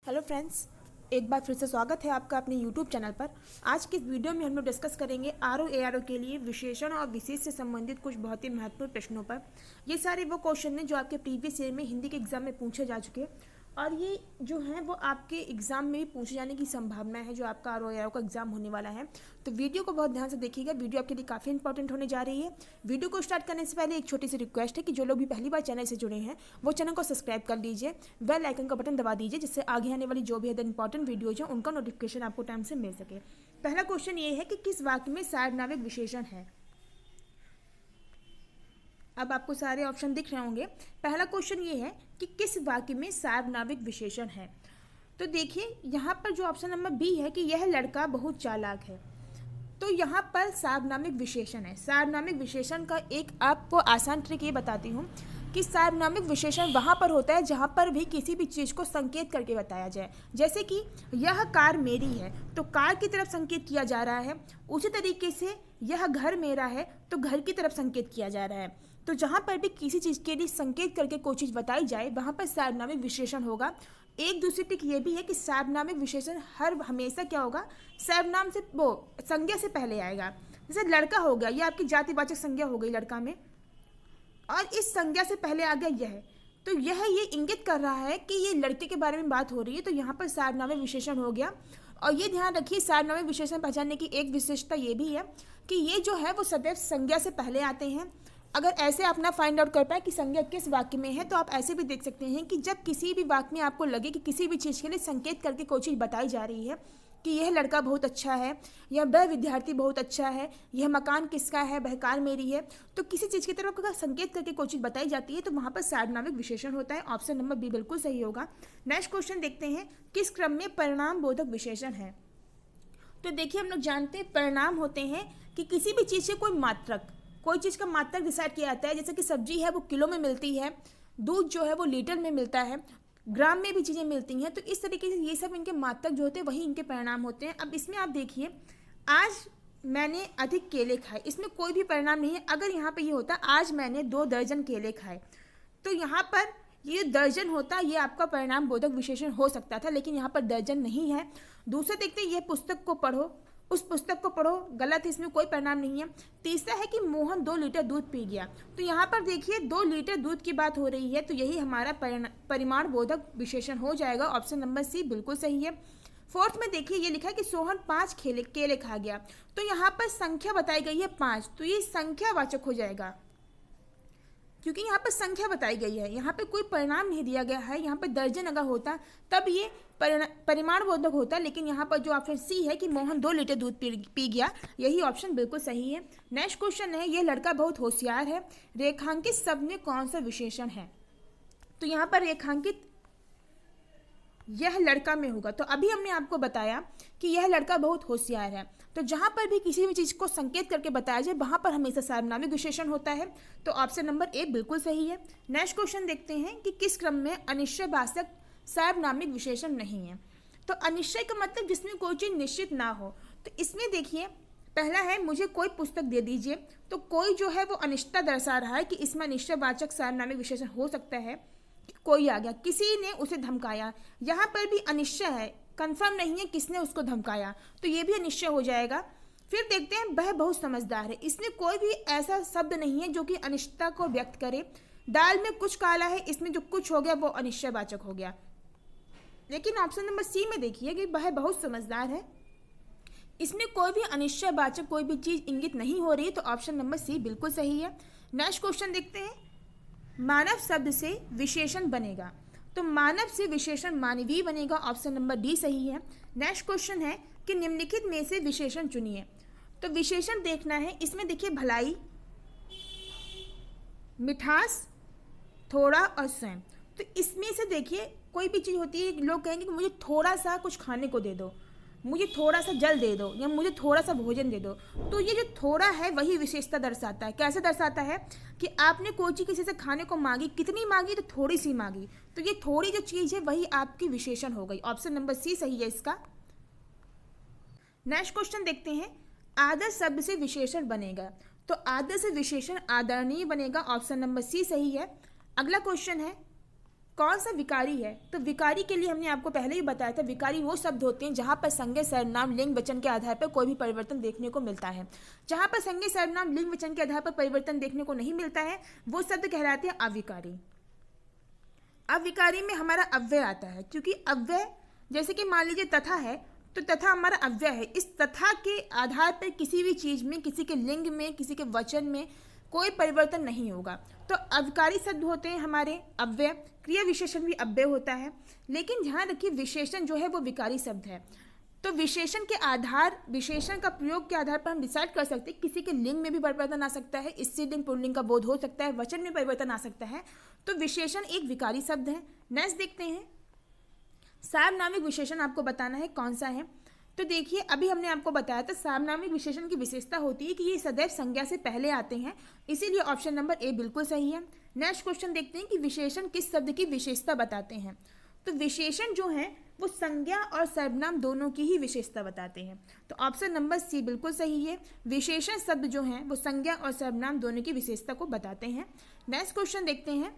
Hello friends, एक बार फिर से स्वागत है आपका अपने यूट्यूब चैनल पर। आज की इस वीडियो में हम लोग डिस्कस करेंगे आरओ के लिए विशेषण और विशेष से संबंधित कुछ बहुत ही महत्वपूर्ण प्रश्नों पर। ये सारे वो क्वेश्चन हैं जो आपके प्रीवियस ईयर में हिंदी के एग्जाम में पूछे जा चुके हैं और ये जो हैं वो आपके एग्जाम में भी पूछे जाने की संभावना है जो आपका आरओ का एग्जाम होने वाला है। तो वीडियो को बहुत ध्यान से देखिएगा, वीडियो आपके लिए काफ़ी इंपॉर्टेंट होने जा रही है। वीडियो को स्टार्ट करने से पहले एक छोटी सी रिक्वेस्ट है कि जो लोग भी पहली बार चैनल से जुड़े हैं वो चैनल को सब्सक्राइब कर लीजिए, बेल आइकन का बटन दबा दीजिए जिससे आगे आने वाली जो भी अदर इंपॉर्टेंट वीडियोज हैं उनका नोटिफिकेशन आपको टाइम से मिल सके। पहला क्वेश्चन ये है कि किस वाक्य में सार्वनामिक विशेषण है। अब आपको सारे ऑप्शन दिख रहे होंगे। पहला क्वेश्चन ये है कि किस वाक्य में सार्वनामिक विशेषण है। तो देखिए यहाँ पर जो ऑप्शन नंबर बी है कि यह लड़का बहुत चालाक है, तो यहाँ पर सार्वनामिक विशेषण है। सार्वनामिक विशेषण का एक आपको आसान ट्रिक ये बताती हूँ कि सार्वनामिक विशेषण वहाँ पर होता है जहाँ पर भी किसी भी चीज़ को संकेत करके बताया जाए। जैसे कि यह कार मेरी है तो कार की तरफ संकेत किया जा रहा है, उसी तरीके से यह घर मेरा है तो घर की तरफ संकेत किया जा रहा है। तो जहाँ पर भी किसी चीज़ के लिए संकेत करके कोई चीज़ बताई जाए वहाँ पर सार्वनामिक विशेषण होगा। एक दूसरी ट्रिक ये भी है कि सार्वनामिक विशेषण हमेशा क्या होगा, सर्वनाम से वो संज्ञा से पहले आएगा। जैसे लड़का हो गया, ये आपकी जातिवाचक संज्ञा हो गई लड़का में, और इस संज्ञा से पहले आ गया यह, तो ये इंगित कर रहा है कि ये लड़के के बारे में बात हो रही है, तो यहाँ पर सार्वनामिक विशेषण हो गया। और ये ध्यान रखिए, सार्वनामिक विशेषण पहचानने की एक विशेषता ये भी है कि ये जो है वो सदैव संज्ञा से पहले आते हैं। अगर ऐसे आप ना फाइंड आउट कर पाए कि संज्ञा किस वाक्य में है, तो आप ऐसे भी देख सकते हैं कि जब किसी भी वाक्य में आपको लगे कि किसी भी चीज़ के लिए संकेत करके कोई चीज़ बताई जा रही है कि यह लड़का बहुत अच्छा है, या वह विद्यार्थी बहुत अच्छा है, यह मकान किसका है, वह कार मेरी है, तो किसी चीज़ की तरफ अगर संकेत करके कोई चीज़ बताई जाती है तो वहाँ पर सार्वनामिक विशेषण होता है। ऑप्शन नंबर बी बिल्कुल सही होगा। नेक्स्ट क्वेश्चन देखते हैं, किस क्रम में परिणाम बोधक विशेषण है। तो देखिए, हम लोग जानते हैं परिणाम होते हैं कि किसी भी चीज़ से कोई चीज़ का मात्रक डिसाइड किया जाता है। जैसे कि सब्जी है वो किलो में मिलती है, दूध जो है वो लीटर में मिलता है, ग्राम में भी चीज़ें मिलती हैं। तो इस तरीके से ये सब इनके मात्रक जो होते हैं वही इनके परिणाम होते हैं। अब इसमें आप देखिए, आज मैंने अधिक केले खाए, इसमें कोई भी परिणाम नहीं है। अगर यहाँ पे ये होता आज मैंने 2 दर्जन केले खाए, तो यहाँ पर ये दर्जन होता, ये आपका परिणाम बोधक विशेषण हो सकता था, लेकिन यहाँ पर दर्जन नहीं है। दूसरा देखते हैं, ये पुस्तक को पढ़ो, उस पुस्तक को पढ़ो, गलत है, इसमें कोई परिणाम नहीं है। तीसरा है कि मोहन 2 लीटर दूध पी गया, तो यहाँ पर देखिए 2 लीटर दूध की बात हो रही है, तो यही हमारा परिमाण बोधक विशेषण हो जाएगा। ऑप्शन नंबर सी बिल्कुल सही है। फोर्थ में देखिए, ये लिखा है कि सोहन 5 केले खा गया, तो यहाँ पर संख्या बताई गई है 5, तो ये संख्यावाचक हो जाएगा क्योंकि यहाँ पर संख्या बताई गई है, यहाँ पे कोई परिणाम नहीं दिया गया है। यहाँ पर दर्जन अगर होता तब ये परिमाण बोधक होता, लेकिन यहाँ पर जो ऑप्शन सी है कि मोहन 2 लीटर दूध पी गया, यही ऑप्शन बिल्कुल सही है। नेक्स्ट क्वेश्चन है, यह लड़का बहुत होशियार है, रेखांकित शब्द में कौन सा विशेषण है। तो यहाँ पर रेखांकित यह लड़का में होगा। तो अभी हमने आपको बताया कि यह लड़का बहुत होशियार है, तो जहाँ पर भी किसी भी चीज़ को संकेत करके बताया जाए वहाँ पर हमेशा सार्वनामिक विशेषण होता है। तो ऑप्शन नंबर ए बिल्कुल सही है। नेक्स्ट क्वेश्चन देखते हैं कि किस क्रम में अनिश्चयवाचक सार्वनामिक विशेषण नहीं है। तो अनिश्चय का मतलब जिसमें कोई चीज़ निश्चित ना हो। तो इसमें देखिए, पहला है मुझे कोई पुस्तक दे दीजिए, तो कोई जो है वो अनिश्चितता दर्शा रहा है कि इसमें अनिश्चयवाचक सार्वनामिक विशेषण हो सकता है। कोई आ गया, किसी ने उसे धमकाया, यहाँ पर भी अनिश्चय है, कंफर्म नहीं है किसने उसको धमकाया, तो ये भी अनिश्चय हो जाएगा। फिर देखते हैं, वह बहुत समझदार है, इसमें कोई भी ऐसा शब्द नहीं है जो कि अनिश्चितता को व्यक्त करे। दाल में कुछ काला है, इसमें जो कुछ हो गया वो अनिश्चयवाचक हो गया। लेकिन ऑप्शन नंबर सी में देखिए कि वह बहुत समझदार है, इसमें कोई भी अनिश्चयवाचक कोई भी चीज़ इंगित नहीं हो रही, तो ऑप्शन नंबर सी बिल्कुल सही है। नेक्स्ट क्वेश्चन देखते हैं, मानव शब्द से विशेषण बनेगा। तो मानव से विशेषण मानवीय बनेगा, ऑप्शन नंबर डी सही है। नेक्स्ट क्वेश्चन है कि निम्नलिखित में से विशेषण चुनिए। तो विशेषण देखना है, इसमें देखिए भलाई, मिठास, थोड़ा और स्वयं। तो इसमें से देखिए कोई भी चीज़ होती है, लोग कहेंगे कि मुझे थोड़ा सा कुछ खाने को दे दो, मुझे थोड़ा सा जल दे दो, या मुझे थोड़ा सा भोजन दे दो। तो ये जो थोड़ा है वही विशेषता दर्शाता है। कैसे दर्शाता है कि आपने कोई चीज़ किसी से खाने को मांगी, कितनी मांगी, तो थोड़ी सी मांगी, तो ये थोड़ी जो चीज़ है वही आपकी विशेषण हो गई। ऑप्शन नंबर सी सही है इसका। नेक्स्ट क्वेश्चन देखते हैं, आदर शब्द से विशेषण बनेगा। तो आदर से विशेषण आदरणीय बनेगा, ऑप्शन नंबर सी सही है। अगला क्वेश्चन है, कौन सा विकारी है? तो विकारी के लिए हमने आपको पहले ही बताया था, विकारी वो शब्द होते हैं जहाँ पर संज्ञा सर्वनाम लिंग वचन के आधार पर कोई भी परिवर्तन देखने को मिलता है। जहाँ पर संज्ञा सर्वनाम लिंग वचन के आधार पर परिवर्तन देखने को नहीं मिलता है वो शब्द कहलाते हैं अविकारी। अविकारी में हमारा अव्यय आता है, क्योंकि अव्यय जैसे कि मान लीजिए तथा है, तो तथा हमारा अव्यय है। इस तथा के आधार पर किसी भी चीज़ में, किसी के लिंग में, किसी के वचन में कोई परिवर्तन नहीं होगा। तो अविकारी शब्द होते हैं हमारे अव्यय। क्रिया विशेषण भी अव्यय होता है, लेकिन ध्यान रखिए विशेषण जो है वो विकारी शब्द है। तो विशेषण के आधार, विशेषण का प्रयोग के आधार पर हम डिसाइड कर सकते हैं किसी के लिंग में भी परिवर्तन आ सकता है, स्त्रीलिंग पुल्लिंग का बोध हो सकता है, वचन में परिवर्तन आ सकता है। तो विशेषण एक विकारी शब्द है। नेक्स्ट देखते हैं, सार्वनामिक विशेषण आपको बताना है कौन सा है। तो देखिए अभी हमने आपको बताया था सार्वनामिक विशेषण की विशेषता होती है कि ये सदैव संज्ञा से पहले आते हैं, इसीलिए ऑप्शन नंबर ए बिल्कुल सही है। नेक्स्ट क्वेश्चन देखते हैं कि विशेषण किस शब्द की विशेषता बताते हैं। तो विशेषण जो है वो संज्ञा और सर्वनाम दोनों की ही विशेषता बताते हैं। तो ऑप्शन नंबर सी बिल्कुल सही है। विशेषण शब्द जो हैं वो संज्ञा और सर्वनाम दोनों की विशेषता को बताते हैं। नेक्स्ट क्वेश्चन देखते हैं,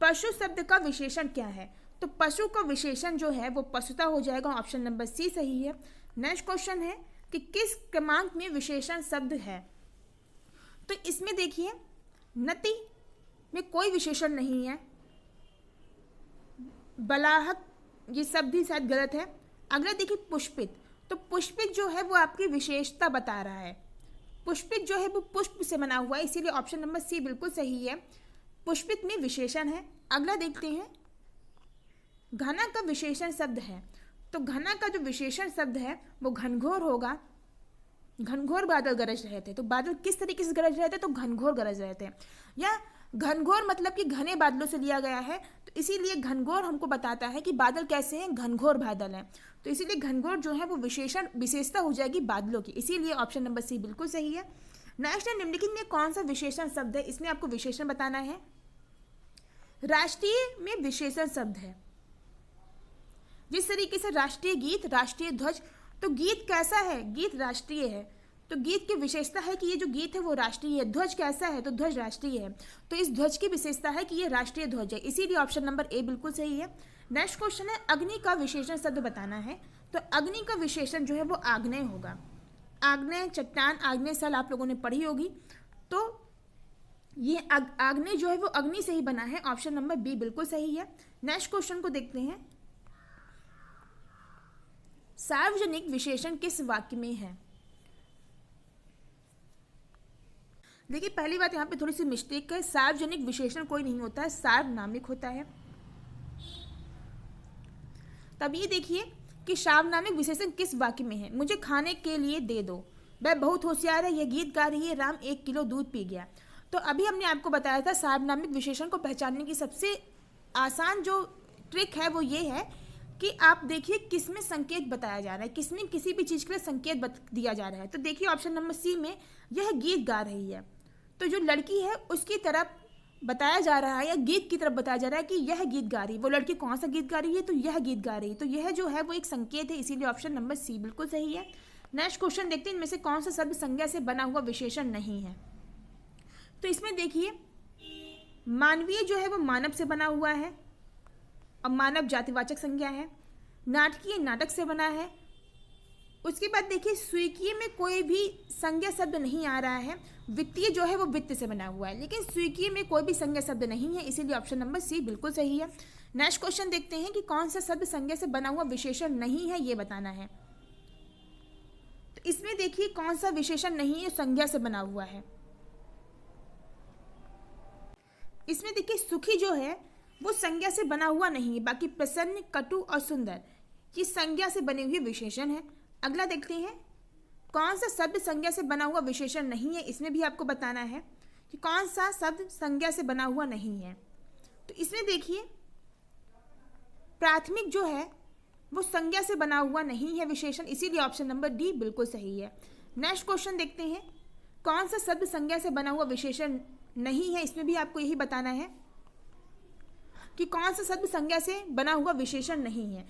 पशु शब्द का विशेषण क्या है? तो पशु का विशेषण जो है वो पशुता हो जाएगा, ऑप्शन नंबर सी सही है। नेक्स्ट क्वेश्चन है कि किस क्रमांक में विशेषण शब्द है? तो इसमें देखिए नति में कोई विशेषण नहीं है, बलाहक ये शब्द भी शायद गलत है। अगला देखिए पुष्पित, तो पुष्पित जो है वो आपकी विशेषता बता रहा है। पुष्पित जो है वो पुष्प से बना हुआ है, इसीलिए ऑप्शन नंबर सी बिल्कुल सही है। पुष्पित में विशेषण है। अगला देखते हैं, घना का विशेषण शब्द है। तो घना का जो विशेषण शब्द है वो घनघोर होगा। घनघोर बादल गरज रहे थे, तो बादल किस तरीके से गरज रहे थे? तो घनघोर गरज रहे थे, या घनघोर मतलब कि घने बादलों से लिया गया है, तो इसीलिए घनघोर हमको बताता है कि बादल कैसे हैं, घनघोर बादल हैं। तो इसीलिए घनघोर जो है वो विशेषण विशेषता हो जाएगी बादलों की, इसीलिए ऑप्शन नंबर सी बिल्कुल सही है। नेक्स्ट है, निम्नलिखित में कौन सा विशेषण शब्द है? इसमें आपको विशेषण बताना है। राष्ट्रीय में विशेषण शब्द है, जिस तरीके से राष्ट्रीय गीत, राष्ट्रीय ध्वज, तो गीत कैसा है? गीत राष्ट्रीय है, तो गीत की विशेषता है कि ये जो गीत है वो राष्ट्रीय है। ध्वज कैसा है? तो ध्वज राष्ट्रीय है, तो इस ध्वज की विशेषता है कि ये राष्ट्रीय ध्वज है, इसीलिए ऑप्शन नंबर ए बिल्कुल सही है। नेक्स्ट क्वेश्चन है, अग्नि का विशेषण शब्द बताना है। तो अग्नि का विशेषण जो है वो आग्नेय होगा। आग्नेय चट्टान, आग्नेय स्थल आप लोगों ने पढ़ी होगी, तो ये आग्नेय जो है वो अग्नि से ही बना है, ऑप्शन नंबर बी बिल्कुल सही है। नेक्स्ट क्वेश्चन को देखते हैं, सार्वजनिक विशेषण किस वाक्य में है? देखिए पहली बात यहाँ पे थोड़ी सी मिस्टेक है, सार्वजनिक विशेषण कोई नहीं होता है, सार्वनामिक होता है। तब ये देखिए कि सार्वनामिक विशेषण किस वाक्य में है। मुझे खाने के लिए दे दो, वह बहुत होशियार है, यह गीत गा रही है, राम 1 किलो दूध पी गया। तो अभी हमने आपको बताया था सार्वनामिक विशेषण को पहचानने की सबसे आसान जो ट्रिक है वो ये है कि आप देखिए किसमें संकेत बताया जा रहा है, किसमें किसी भी चीज़ के लिए संकेत दिया जा रहा है। तो देखिए ऑप्शन नंबर सी में यह गीत गा रही है, तो जो लड़की है उसकी तरफ बताया जा रहा है या गीत की तरफ बताया जा रहा है कि यह गीत गा रही है। वो लड़की कौन सा गीत गा रही है? तो यह गीत गा रही है, तो यह जो है वो एक संकेत है, इसीलिए ऑप्शन नंबर सी बिल्कुल सही है। नेक्स्ट क्वेश्चन देखते हैं, इनमें से कौन सा शब्द संज्ञा से बना हुआ विशेषण नहीं है। तो इसमें देखिए मानवीय जो है वो मानव से बना हुआ है, अब मानव जातिवाचक संज्ञा है। नाटकीय नाटक से बना है। उसके बाद देखिए स्वीकीय में कोई भी संज्ञा शब्द नहीं आ रहा है। वित्तीय जो है वो वित्त से बना हुआ है, लेकिन स्वीकीय में कोई भी संज्ञा शब्द नहीं है, इसीलिए ऑप्शन नंबर सी बिल्कुल सही है। नेक्स्ट क्वेश्चन देखते हैं कि कौन सा शब्द संज्ञा से बना हुआ विशेषण नहीं है, ये बताना है। तो इसमें देखिए कौन सा विशेषण नहीं है संज्ञा से बना हुआ है। इसमें देखिए सुखी जो है वो संज्ञा से बना हुआ नहीं है, बाकी प्रसन्न, कटु और सुंदर ये संज्ञा से बने हुए विशेषण है। अगला देखते हैं कौन सा शब्द संज्ञा से बना हुआ विशेषण नहीं है, इसमें भी आपको बताना है कि कौन सा शब्द संज्ञा से बना हुआ नहीं है। तो इसमें देखिए प्राथमिक जो है वो संज्ञा से बना हुआ नहीं है विशेषण, इसीलिए ऑप्शन नंबर डी बिल्कुल सही है। नेक्स्ट क्वेश्चन देखते हैं कौन सा शब्द संज्ञा से बना हुआ विशेषण नहीं है, इसमें भी आपको यही बताना है कि कौन सा शब्द संज्ञा से बना हुआ विशेषण नहीं है।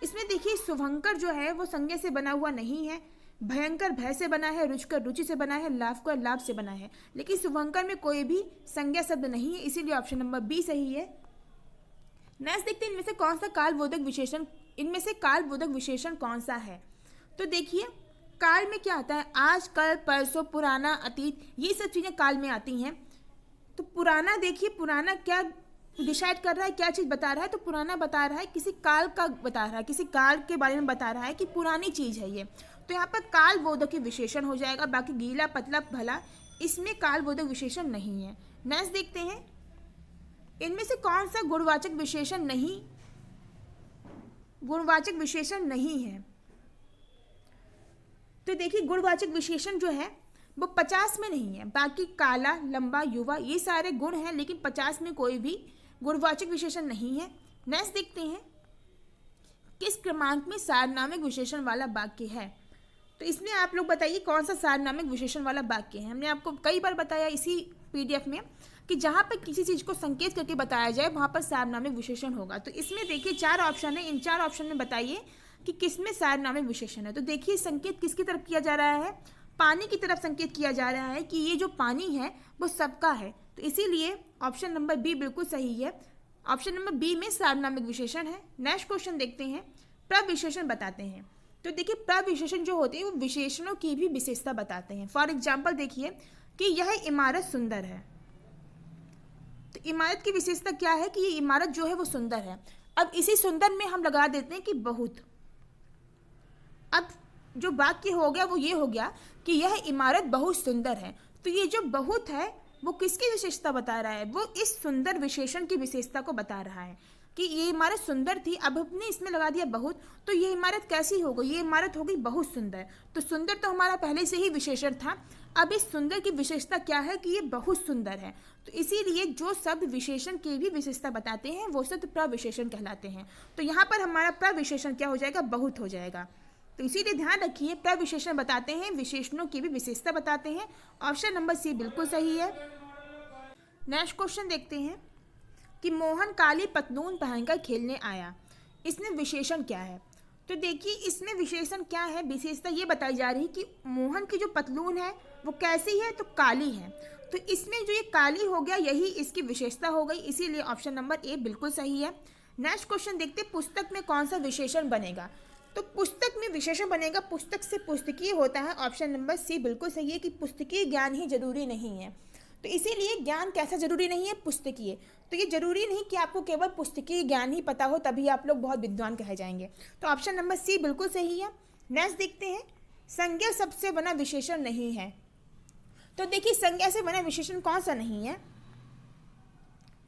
इसमें देखिए शुभंकर जो है वो संज्ञा से बना हुआ नहीं है, भयंकर भय से बना है, रुचिकर रुचि से बना है, लाभकर लाभ से बना है, लेकिन शुभंकर में कोई भी संज्ञा शब्द नहीं है, इसीलिए ऑप्शन नंबर बी सही है। नेक्स्ट देखते हैं इनमें से कालबोधक विशेषण कौन सा है। तो देखिए काल में क्या आता है, आज, कल, परसों, पुराना, अतीत, ये सब चीज़ें काल में आती हैं। तो पुराना, देखिए पुराना क्या डिसाइड कर रहा है, क्या चीज़ बता रहा है, तो पुराना बता रहा है किसी काल का बता रहा है, किसी काल के बारे में बता रहा है कि पुरानी चीज़ है ये। तो यहाँ पर कालबोधक विशेषण हो जाएगा। बाकी गीला, पतला, भला, इसमें कालबोधक विशेषण नहीं है। नेक्स्ट देखते हैं इनमें से कौन सा गुणवाचक विशेषण नहीं है। तो देखिए गुणवाचक विशेषण जो है वो 50 में नहीं है। बाकी काला, लंबा, युवा, ये सारे गुण हैं, लेकिन 50 में कोई भी गुणवाचक विशेषण नहीं है। नेक्स्ट देखते हैं किस क्रमांक में सार्वनामिक विशेषण वाला वाक्य है। तो इसमें आप लोग बताइए कौन सा सार्वनामिक विशेषण वाला वाक्य है। हमने आपको कई बार बताया इसी PDF में कि जहाँ पर किसी चीज़ को संकेत करके बताया जाए वहाँ पर सार्वनामिक विशेषण होगा। तो इसमें देखिए 4 ऑप्शन है, इन 4 ऑप्शन में बताइए कि किसमें सार्वनामिक विशेषण है। तो देखिए संकेत किसकी तरफ किया जा रहा है, पानी की तरफ संकेत किया जा रहा है कि ये जो पानी है वो सबका है। तो इसीलिए ऑप्शन नंबर बी बिल्कुल सही है। ऑप्शन नंबर बी में सार्वनामिक विशेषण है। नेक्स्ट क्वेश्चन देखते हैं, प्रविशेषण बताते हैं। तो देखिए प्रविशेषण जो होते हैं वो विशेषणों की भी विशेषता बताते हैं। फॉर एग्जाम्पल देखिए कि यह इमारत सुंदर है। तो इमारत की विशेषता क्या है कि ये इमारत जो है वो सुंदर है। अब इसी सुंदर में हम लगा देते हैं कि बहुत। अब जो वाक्य हो गया वो ये हो गया कि यह इमारत बहुत सुंदर है। तो ये जो बहुत है वो किसकी विशेषता बता रहा है, वो इस सुंदर विशेषण की विशेषता को बता रहा है कि ये इमारत सुंदर थी। अब हमने इसमें लगा दिया बहुत, तो ये इमारत कैसी हो गई, ये इमारत हो गई बहुत सुंदर। तो सुंदर तो हमारा पहले से ही विशेषण था। अब इस सुंदर की विशेषता क्या है कि ये बहुत सुंदर है। तो इसीलिए जो शब्द विशेषण की भी विशेषता बताते हैं वो शब्द प्रविशेषण कहलाते हैं। तो यहाँ पर हमारा प्रविशेषण क्या हो जाएगा, बहुत हो जाएगा। तो इसीलिए ध्यान रखिए प्रविशेषण बताते हैं, विशेषणों की भी विशेषता बताते हैं। ऑप्शन नंबर सी बिल्कुल सही है। नेक्स्ट क्वेश्चन देखते हैं कि मोहन काली पतलून पहनकर खेलने आया, इसमें विशेषण क्या है। तो देखिए इसमें विशेषण क्या है, विशेषता ये बताई जा रही है कि मोहन की जो पतलून है वो कैसी है, तो काली है। तो इसमें जो ये काली हो गया यही इसकी विशेषता हो गई, इसीलिए ऑप्शन नंबर ए बिल्कुल सही है। नेक्स्ट क्वेश्चन देखते हैं पुस्तक में कौन सा विशेषण बनेगा। तो पुस्तक में विशेषण बनेगा, पुस्तक से पुस्तकीय होता है। ऑप्शन नंबर सी बिल्कुल सही है कि पुस्तकीय ज्ञान ही जरूरी नहीं है। तो इसीलिए ज्ञान कैसा जरूरी नहीं है, पुस्तकीय। तो ये जरूरी नहीं कि आपको केवल पुस्तकीय ज्ञान ही पता हो तभी आप लोग बहुत विद्वान कहे जाएंगे। तो ऑप्शन नंबर सी बिल्कुल सही है। नेक्स्ट देखते हैं संज्ञा शब्द से बना विशेषण नहीं है। तो देखिए संज्ञा से बना विशेषण कौन सा नहीं है।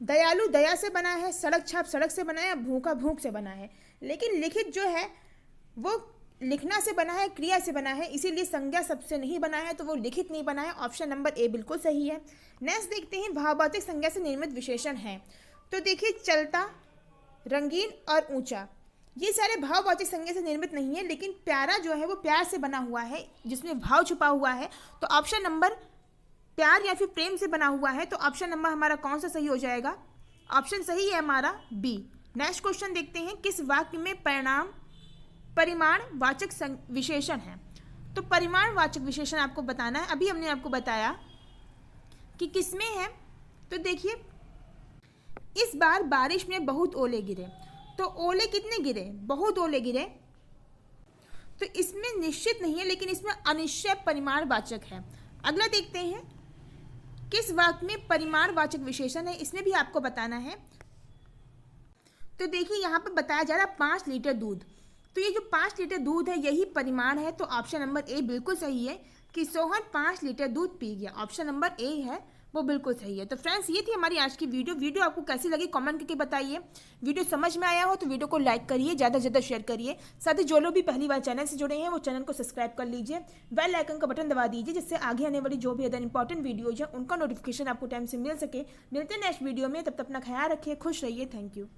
दयालु दया से बना है, सड़क छाप सड़क से बना है, भूखा भूख से बना है। लेकिन लिखित जो है वो लिखना से बना है, क्रिया से बना है, इसीलिए संज्ञा शब्द से नहीं बना है, तो वो लिखित नहीं बना है। ऑप्शन नंबर ए बिल्कुल सही है। नेक्स्ट देखते हैं भाववाचक संज्ञा से निर्मित विशेषण है। तो देखिए चलता, रंगीन और ऊंचा, ये सारे भाववाचक संज्ञा से निर्मित नहीं है, लेकिन प्यारा जो है वो प्यार से बना हुआ है, जिसमें भाव छुपा हुआ है। तो ऑप्शन नंबर प्यार या फिर प्रेम से बना हुआ है। तो ऑप्शन नंबर हमारा कौन सा सही हो जाएगा, ऑप्शन सही है हमारा बी। नेक्स्ट क्वेश्चन देखते हैं किस वाक्य में परिमाणवाचक विशेषण है। तो परिमाणवाचक विशेषण आपको बताना है। अभी हमने आपको बताया कि किसमें है। तो देखिए इस बार बारिश में बहुत ओले गिरे। तो ओले कितने गिरे, बहुत ओले गिरे। तो इसमें निश्चित नहीं है, लेकिन इसमें अनिश्चय परिमाणवाचक है। अगला देखते हैं किस वाक्य में परिमाणवाचक विशेषण है, इसमें भी आपको बताना है। तो देखिए यहाँ पर बताया जा रहा है 5 लीटर दूध। तो ये जो 5 लीटर दूध है यही परिमाण है। तो ऑप्शन नंबर ए बिल्कुल सही है कि सोहन 5 लीटर दूध पी गया। ऑप्शन नंबर ए है वो बिल्कुल सही है। तो फ्रेंड्स ये थी हमारी आज की वीडियो आपको कैसी लगी कमेंट करके बताइए। वीडियो समझ में आया हो तो वीडियो को लाइक करिए, ज़्यादा से ज़्यादा शेयर करिए। साथ ही जो लोग भी पहली बार चैनल से जुड़े हैं वो चैनल को सब्सक्राइब कर लीजिए, बेल आइकन का बटन दबा दीजिए, जिससे आगे आने वाली जो भी अदर इंपॉर्टेंट वीडियोज है उनका नोटिफिकेशन आपको टाइम से मिल सके। मिलते हैं नेक्स्ट वीडियो में, तब तक अपना ख्याल रखिए, खुश रहिए। Thank you.